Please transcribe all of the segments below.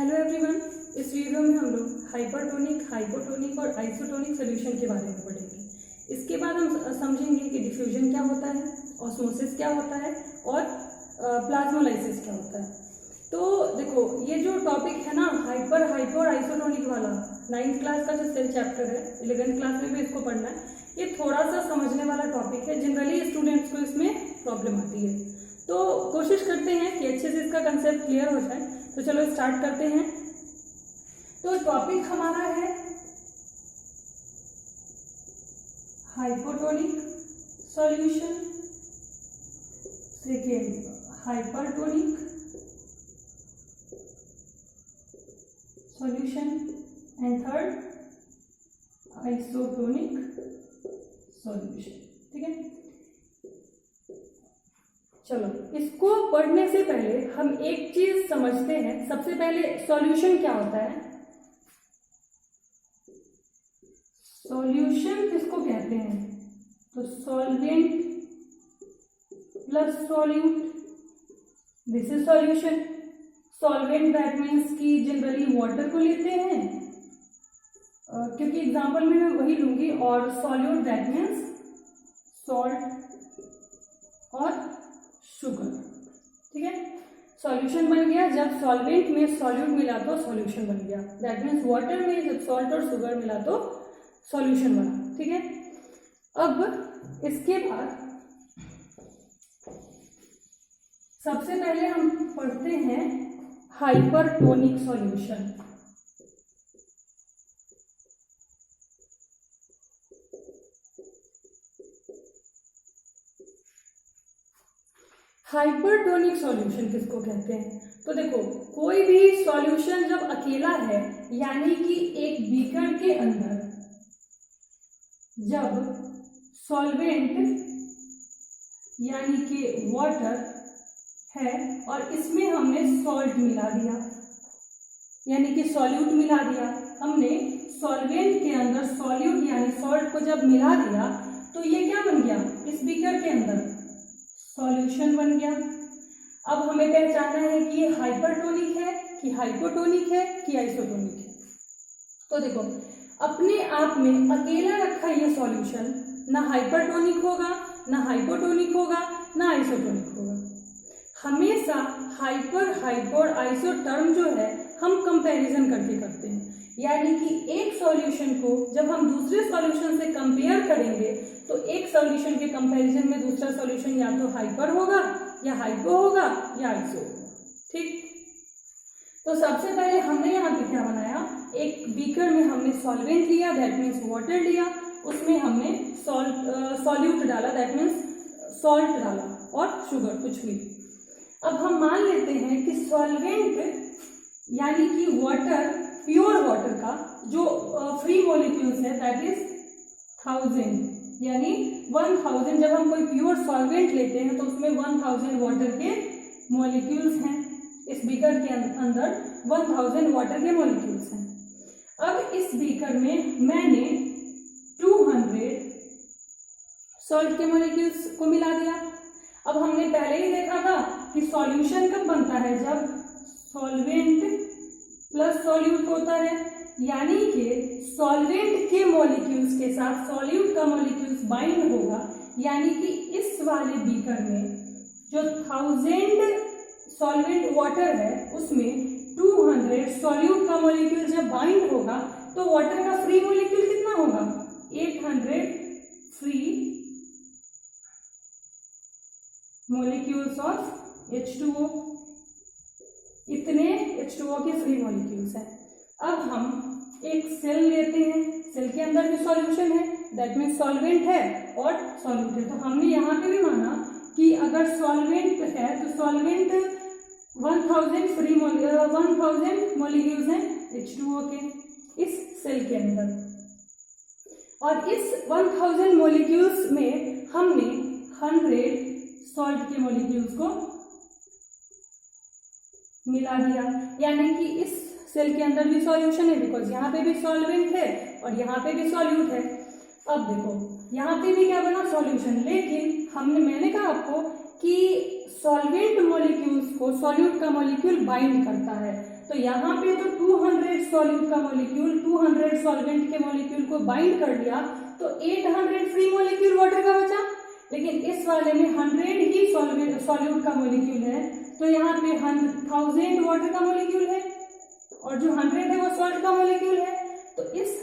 Hello everyone, इस video में हम लोग हाइपरटोनिक, हाइपोटोनिक और आइसोटोनिक सोल्यूशन के बारे में पढ़ेंगे। इसके बाद हम समझेंगे कि डिफ्यूजन क्या होता है, ऑस्मोसिस क्या होता है और प्लाज्मोलाइसिस क्या होता है। तो देखो, ये जो टॉपिक है ना हाइपर, हाइपो और आइसोटोनिक वाला, 9th क्लास का जो सेल चैप्टर है, 11th क्लास में भी इसको पढ़ना है। ये थोड़ा सा समझने वाला टॉपिक है, जनरली स्टूडेंट्स को इसमें प्रॉब्लम आती है, तो कोशिश करते हैं कि अच्छे से इसका कंसेप्ट क्लियर हो जाए। तो चलो स्टार्ट करते हैं। तो टॉपिक हमारा है hypotonic solution, second hypertonic solution and third isotonic solution. ठीक है, चलो इसको पढ़ने से पहले हम एक चीज समझते हैं। सबसे पहले सॉल्यूशन क्या होता है। सॉल्यूशन किसको कहते हैं? तो solvent plus solute, this is solution. Solvent that means कि जनरली वाटर को लेते हैं, क्योंकि एग्जांपल में मैं वही लूंगी, और सॉल्यूट दैट मीन्स सॉल्ट और शुगर। ठीक है, सॉल्यूशन बन गया जब सॉल्वेंट में सॉल्यूट मिला तो सॉल्यूशन बन गया। दैट मीन्स वाटर में जब सॉल्ट और शुगर मिला तो सॉल्यूशन बना। ठीक है, अब इसके बाद सबसे पहले हम पढ़ते हैं हाइपरटोनिक सॉल्यूशन। हाइपरटोनिक सॉल्यूशन किसको कहते हैं? तो देखो, कोई भी सॉल्यूशन जब अकेला है, यानी कि एक बीकर के अंदर जब सॉल्वेंट यानी कि वाटर है और इसमें हमने सॉल्ट मिला दिया, यानी कि सॉल्यूट मिला दिया, हमने सॉल्वेंट के अंदर सॉल्यूट यानी सॉल्ट को जब मिला दिया तो ये क्या बन गया? इस बीकर के अंदर सॉल्यूशन बन गया। अब हमें पहचानना है कि ये हाइपरटोनिक है कि हाइपोटोनिक है कि आइसोटोनिक है। तो देखो, अपने आप में अकेला रखा ये सॉल्यूशन ना हाइपरटोनिक होगा, ना हाइपोटोनिक होगा, ना आइसोटोनिक होगा। हमेशा हाइपर, हाइपो और आइसो टर्म जो है हम कंपैरिजन करके करते हैं, यानी कि एक सॉल्यूशन को जब हम दूसरे सॉल्यूशन से कंपेयर करेंगे तो एक सॉल्यूशन के कंपैरिजन में दूसरा सॉल्यूशन या तो हाइपर होगा या हाइपो होगा या आइसो होगा। ठीक, तो सबसे पहले हमने यहाँ पे क्या बनाया, एक बीकर में हमने सॉल्वेंट लिया, दैट मीन्स वाटर लिया, उसमें हमने सॉल्यूट डाला, दैट मीन्स सॉल्ट डाला, और शुगर कुछ भी। अब हम मान लेते हैं कि सॉल्वेंट यानी कि वाटर, प्योर वाटर का जो फ्री मॉलिक्यूल्स है दैट इज 1000, यानी 1000। जब हम कोई प्योर सॉल्वेंट लेते हैं तो उसमें 1000 वाटर के मॉलिक्यूल्स हैं। इस बीकर के अंदर 1000 वाटर के मॉलिक्यूल्स हैं। अब इस बीकर में मैंने 200 सॉल्ट के मॉलिक्यूल्स को मिला दिया। अब हमने पहले ही देखा था कि सॉल्यूशन कब बनता है? जब सॉल्वेंट प्लस सॉल्यूट होता है, यानी कि सॉल्वेंट के मॉलिक्यूल्स के साथ सॉल्यूट का मॉलिक्यूल्स बाइंड होगा, यानी कि इस वाले बीकर में जो 1000 सॉल्वेंट वाटर है उसमें 200 सॉल्यूट का मॉलिक्यूल जब बाइंड होगा तो वाटर का फ्री मॉलिक्यूल कितना होगा? 800 फ्री मॉलिक्यूल्स ऑफ H2O। इतने H2O के फ्री मॉलिक्यूल्स हैं। अब हम एक सेल लेते हैं, सेल के अंदर भी सॉल्यूशन है, दैट मीन्स सॉल्वेंट है और सॉल्यूट है। तो हमने यहाँ पे भी माना कि अगर सॉल्वेंट है तो सॉल्वेंट 1000 फ्री 1000 मॉलिक्यूल्स हैं H2O के इस सेल के अंदर, और इस 1000 मॉलिक्यूल्स में हमने 100 सॉल्ट के मॉलिक्यूल्स को मिला दिया, यानी कि इस सेल के अंदर भी सॉल्यूशन है, बिकॉज यहाँ पे भी सॉल्वेंट है और यहाँ पे भी सॉल्यूट है। अब देखो, यहाँ पे भी क्या बना? सॉल्यूशन। लेकिन मैंने कहा आपको कि सॉल्वेंट मॉलिक्यूल्स को सॉल्यूट का मॉलिक्यूल बाइंड करता है, तो यहाँ पे तो 200 सॉल्यूट का मॉलिक्यूल 200 सॉल्वेंट के मॉलिक्यूल को बाइंड कर लिया, तो 800 फ्री मॉलिक्यूल वाटर का बचा। लेकिन इस वाले में 100 ही सॉल्यूट का मॉलिक्यूल है, तो यहाँ पे 1000 वाटर का मॉलिक्यूल है और जो 100 है वो सॉल्ट का मॉलिक्यूल है। तो इस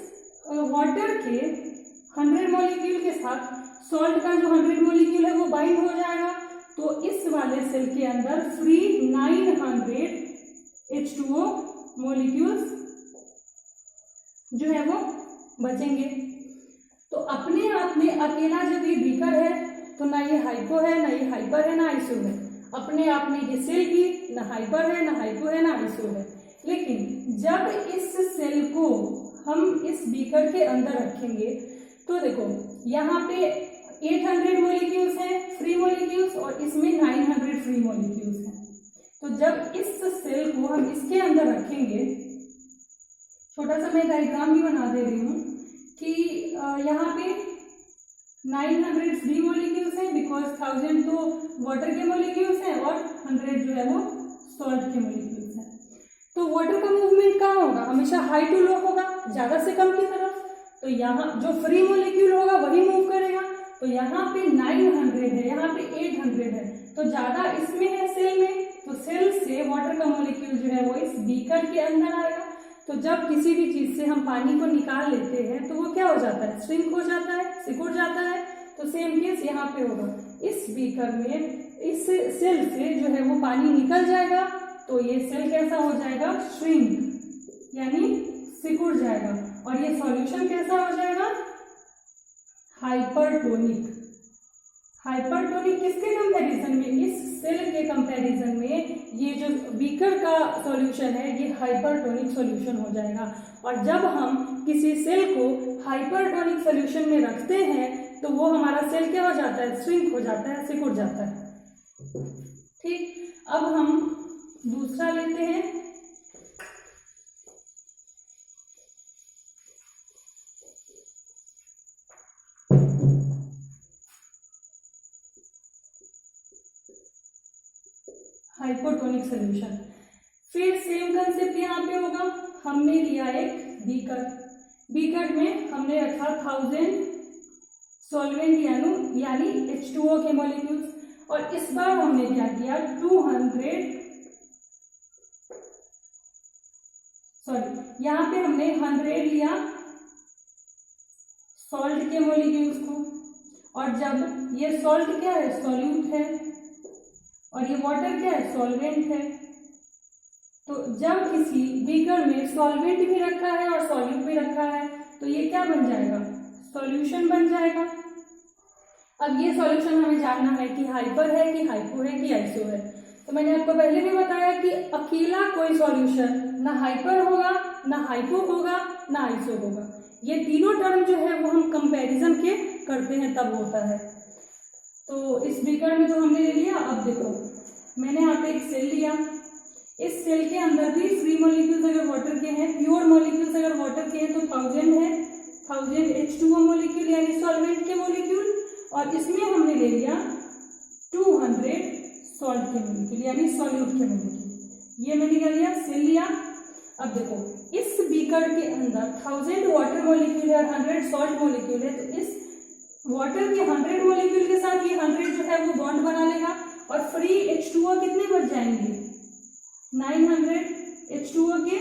वाटर के 100 मॉलिक्यूल के साथ सॉल्ट का जो 100 मॉलिक्यूल है वो बाइंड हो जाएगा, तो इस वाले सेल के अंदर फ्री 900 H2O मॉलिक्यूल्स जो है वो बचेंगे। तो अपने आप में अकेला जब ये बीकर है तो ना ये हाइपो है, ना ये हाइपर है, ना आइसो है। अपने आप में ये सेल भी ना हाइपर है, ना हाइपो है, ना आइसो है। लेकिन जब इस सेल को हम इस बीकर के अंदर रखेंगे तो देखो यहाँ पे 800 मॉलिक्यूल्स हैं फ्री मॉलिक्यूल्स और इसमें 900 फ्री मॉलिक्यूल्स हैं। तो जब इस सेल को हम इसके अंदर रखेंगे, छोटा सा मैं डायग्राम भी बना दे रही हूँ कि यहाँ पे 900 फ्री मॉलिक्यूल्स हैं बिकॉज 1000 तो वाटर के मॉलिक्यूल्स हैं और 100 जो है वो सॉल्ट के मॉलिक्यूल्स हैं। तो वाटर का मूवमेंट कहाँ होगा? हमेशा हाई टू लो होगा, ज्यादा से कम की तरफ। तो यहाँ जो फ्री मॉलिक्यूल होगा वही मूव करेगा। तो यहाँ पे 900 है, यहाँ पे 800 है, तो ज्यादा इसमें है सेल में, तो सेल से वाटर का मॉलिक्यूल जो है वो इस बीकर के अंदर आएगा। तो जब किसी भी चीज से हम पानी को निकाल लेते हैं तो वो क्या हो जाता है? श्रिंक हो जाता है, सिकुड़ जाता है। तो सेम केस यहाँ पे होगा, इस बीकर में इस सेल से जो है वो पानी निकल जाएगा, तो ये सेल कैसा हो जाएगा? श्रिंक यानी सिकुड़ जाएगा। और ये सॉल्यूशन कैसा हो जाएगा? हाइपरटोनिक। हाइपरटोनिक किसके कंपैरिजन में? इस सेल के कंपैरिजन में ये जो बीकर का सॉल्यूशन है ये हाइपरटोनिक सॉल्यूशन हो जाएगा। और जब हम किसी सेल को हाइपरटोनिक सॉल्यूशन में रखते हैं तो वो हमारा सेल क्या हो जाता है? श्रिंक हो जाता है, सिकुड़ जाता है। ठीक, अब हम दूसरा लेते हैं। Hypotonic solution. फिर सेम कंसेप्ट यहाँ पे होगा। हमने लिया एक बीकर, बीकर में हमने रखा 1000 सॉल्वेंट यानी H2O के मॉलिक्यूल्स, और इस बार हमने क्या किया? यहाँ पे हमने 100 लिया सॉल्ट के मॉलिक्यूल्स को, और जब ये सॉल्ट क्या है? सॉल्यूट है, और ये वाटर क्या है? सॉल्वेंट है। तो जब किसी बीकर में सॉल्वेंट भी रखा है और सॉल्यूट भी रखा है तो ये क्या बन जाएगा? सॉल्यूशन बन जाएगा। अब ये सॉल्यूशन हमें जानना है कि हाइपर है कि हाइपो है कि आइसो है। तो मैंने आपको पहले भी बताया कि अकेला कोई सॉल्यूशन ना हाइपर होगा, ना हाइपो होगा, ना आइसो होगा। ये तीनों टर्म जो है वो हम कंपैरिजन के करते हैं तब होता है। तो इस बीकर में तो हमने ले लिया। अब देखो मैंने यहाँ पे एक सेल लिया, इस सेल के अंदर भी फ्री मॉलिक्यूल्स अगर वाटर के हैं, प्योर मॉलिक्यूल्स अगर वाटर के हैं तो 1000 है, 1000 H2O मॉलिक्यूल यानी सॉल्वेंट के मॉलिक्यूल, और इसमें हमने ले लिया 200 सॉल्ट के मॉलिक्यूल यानी सॉल्यूट के मॉलिक्यूल। ये मैंने क्या लिया? सेल लिया। अब देखो इस बीकर के अंदर 1000 वाटर मॉलिक्यूल है और 100 सॉल्ट मॉलिक्यूल है, तो इस वाटर के 100 मॉलिक्यूल के साथ ये 100 जो है वो बॉन्ड बना लेगा, और फ्री H2O कितने बच जाएंगे? 900 H2O के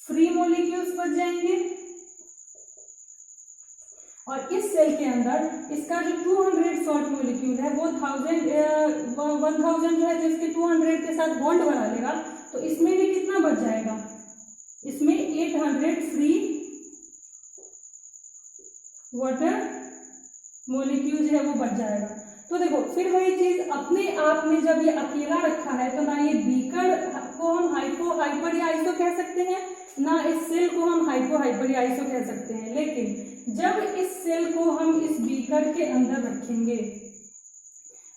फ्री मॉलिक्यूल्स बच जाएंगे। और इस सेल के अंदर इसका जो 200 सॉल्ट मॉलिक्यूल है वो 1000 जो है जो इसके 200 के साथ बॉन्ड बना लेगा, तो इसमें भी कितना बच जाएगा? इसमें 800 फ्री वाटर मॉलिक्यूल जो है वो बच जाएगा। तो देखो फिर वही चीज, अपने आप में जब ये अकेला रखा है तो ना ये बीकर को हम हाइपर या आइसो कह सकते हैं, ना इस सेल को हम हाइपर या आइसो कह सकते हैं। लेकिन जब इस सेल को हम इस बीकर के अंदर रखेंगे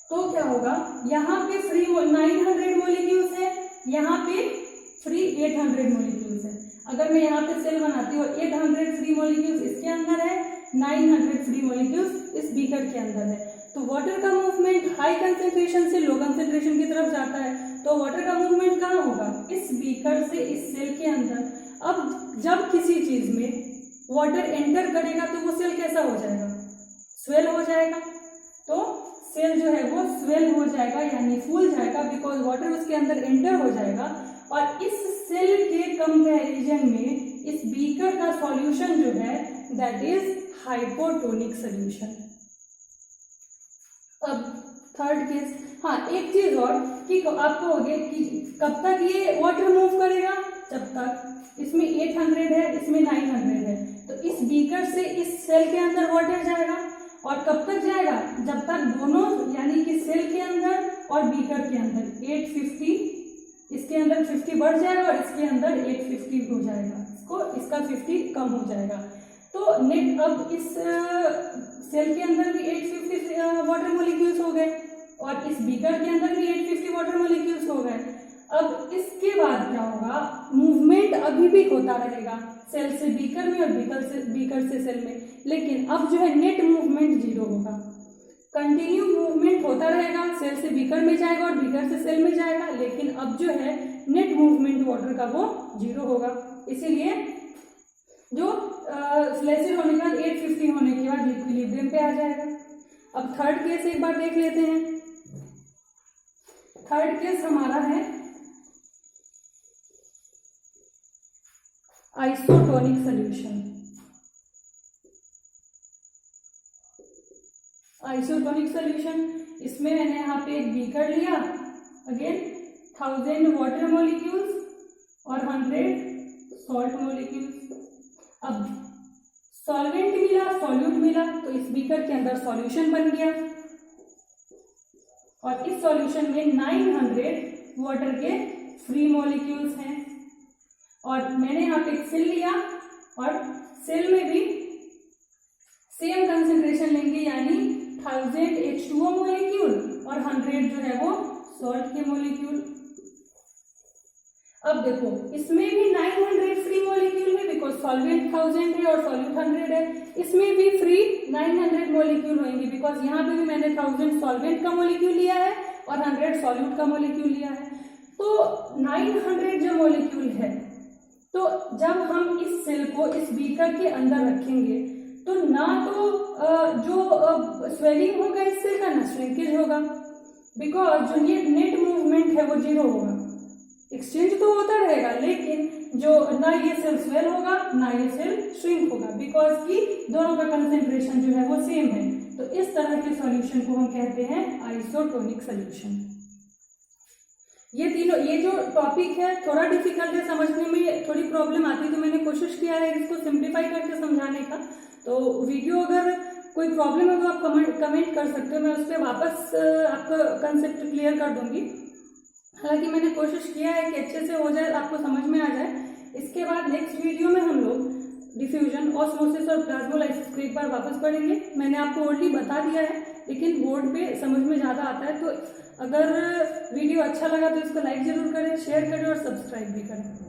तो क्या होगा? यहाँ पे फ्री 900 मॉलिक्यूल्स है, यहाँ पे फ्री 800 मॉलिक्यूल्स है। अगर मैं यहाँ पे सेल बनाती हूँ, 800 फ्री मॉलिक्यूल्स इसके अंदर है, 900 फ्री मॉलिक्यूल्स इस बीकर के अंदर है। तो वाटर का मूवमेंट हाई कंसेंट्रेशन से लो कंसेंट्रेशन की तरफ जाता है, तो वाटर का मूवमेंट कहाँ होगा, इस बीकर से इस सेल के अंदर। अब जब किसी चीज में वाटर एंटर करेगा तो वो सेल कैसा हो जाएगा, स्वेल हो जाएगा। तो सेल जो है वो स्वेल हो जाएगा यानी फूल जाएगा, बिकॉज वाटर उसके अंदर एंटर हो जाएगा। और इस सेल के कंपैरिजन में इस बीकर का सॉल्यूशन जो है दैट इज हाइपोटोनिक सॉल्यूशन। अब थर्ड केस, हाँ एक चीज और कि आप कहोगे कि कब तक ये वाटर मूव करेगा, जब तक इसमें 800 है इसमें 900 है, तो इस बीकर से इस सेल के अंदर वाटर जाएगा। और कब तक जाएगा, जब तक दोनों यानी कि सेल के अंदर और बीकर के अंदर 850, इसके अंदर 50 बढ़ जाएगा और इसके अंदर 850 हो जाएगा, इसका 50 कम हो जाएगा। तो नेट अब इस सेल के अंदर भी 850 वाटर मॉलिक्यूल्स हो गए और इस बीकर के अंदर भी 850 वाटर मॉलिक्यूल्स हो गए। अब इसके बाद क्या होगा, मूवमेंट अभी भी होता रहेगा सेल से बीकर में और बीकर से सेल में, लेकिन अब जो है नेट मूवमेंट 0 होगा। कंटिन्यू मूवमेंट होता रहेगा, सेल से बीकर में जाएगा और बीकर से सेल में जाएगा, लेकिन अब जो है नेट मूवमेंट वाटर का वो 0 होगा। इसीलिए जो स्लेसिड होने के बाद 850 होने के बाद इक्विलिब्रियम पे आ जाएगा। अब थर्ड केस एक बार देख लेते हैं। थर्ड केस हमारा है आइसोटोनिक सॉल्यूशन। आइसोटोनिक सॉल्यूशन, इसमें मैंने यहाँ पे एक बीकर लिया, अगेन 1000 वाटर मॉलिक्यूल्स और 100 सॉल्ट मॉलिक्यूल्स। अब सॉल्वेंट मिला, सॉल्यूट मिला, तो इस बीकर के अंदर सॉल्यूशन बन गया और इस सॉल्यूशन में 900 वाटर के फ्री मॉलिक्यूल्स हैं। और मैंने यहाँ पे एक सेल लिया और सेल में भी सेम कंसेंट्रेशन लेंगे, यानी 1000 H2O मॉलिक्यूल और 100 जो है वो सॉल्ट के मॉलिक्यूल। अब देखो इसमें भी 900 फ्री मॉलिक्यूल है, बिकॉज सॉल्वेंट 1000 है और सॉल्यूट 100 है। इसमें भी फ्री 900 मॉलिक्यूल होंगे, बिकॉज यहाँ पे भी मैंने 1000 सॉल्वेंट का मॉलिक्यूल लिया है और 100 सॉल्यूट का मॉलिक्यूल लिया है। तो 900 जो मॉलिक्यूल है, तो जब हम इस सेल को इस बीकर के अंदर रखेंगे तो ना तो जो स्वेलिंग होगा इस सेल का, ना श्रिंकेज होगा, बिकॉज जो नेट मूवमेंट है वो 0 होगा। एक्सचेंज तो होता रहेगा, लेकिन जो ना ये सेल स्वेल होगा ना ये सेल श्रिंक होगा, बिकॉज कि दोनों का कंसेंट्रेशन जो है वो सेम है। तो इस तरह के सॉल्यूशन को हम कहते हैं आइसोटोनिक सॉल्यूशन। ये तीनों, ये जो टॉपिक है थोड़ा डिफिकल्ट है समझने में, थोड़ी प्रॉब्लम आती है, तो मैंने कोशिश किया है इसको सिंप्लीफाई करके समझाने का। तो वीडियो अगर कोई प्रॉब्लम है तो आप कमेंट कर सकते हो, मैं उस पर वापस आपका कंसेप्ट क्लियर कर दूंगी। हालांकि मैंने कोशिश किया है कि अच्छे से हो जाए, आपको समझ में आ जाए। इसके बाद नेक्स्ट वीडियो में हम लोग डिफ्यूजन, ऑस्मोसिस और प्लाज्मोलाइसिस को एक बार वापस पढ़ेंगे। मैंने आपको ऑलरेडी बता दिया है, लेकिन बोर्ड पे समझ में ज़्यादा आता है। तो अगर वीडियो अच्छा लगा तो इसको लाइक जरूर करें, शेयर करें और सब्सक्राइब भी करें।